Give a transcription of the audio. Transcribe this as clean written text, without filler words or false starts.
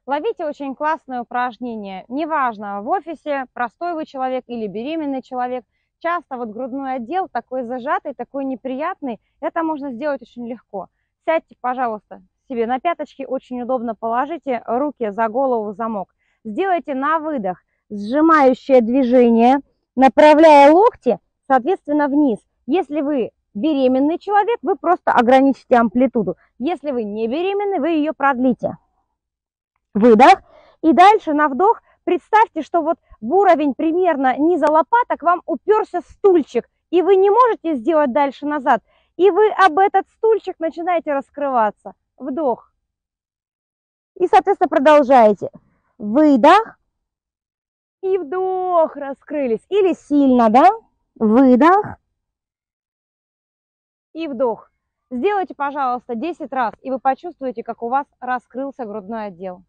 Ловите очень классное упражнение. Неважно, в офисе простой вы человек или беременный человек. Часто вот грудной отдел такой зажатый, такой неприятный. Это можно сделать очень легко. Сядьте, пожалуйста, себе на пяточки. Очень удобно положите руки за голову в замок. Сделайте на выдох сжимающее движение, направляя локти, соответственно, вниз. Если вы беременный человек, вы просто ограничите амплитуду. Если вы не беременный, вы ее продлите. Выдох. И дальше на вдох представьте, что вот в уровень примерно низа лопаток вам уперся стульчик, и вы не можете сделать дальше назад. И вы об этот стульчик начинаете раскрываться. Вдох. И, соответственно, продолжаете. Выдох. И вдох. Раскрылись. Или сильно, да? Выдох. И вдох. Сделайте, пожалуйста, 10 раз, и вы почувствуете, как у вас раскрылся грудной отдел.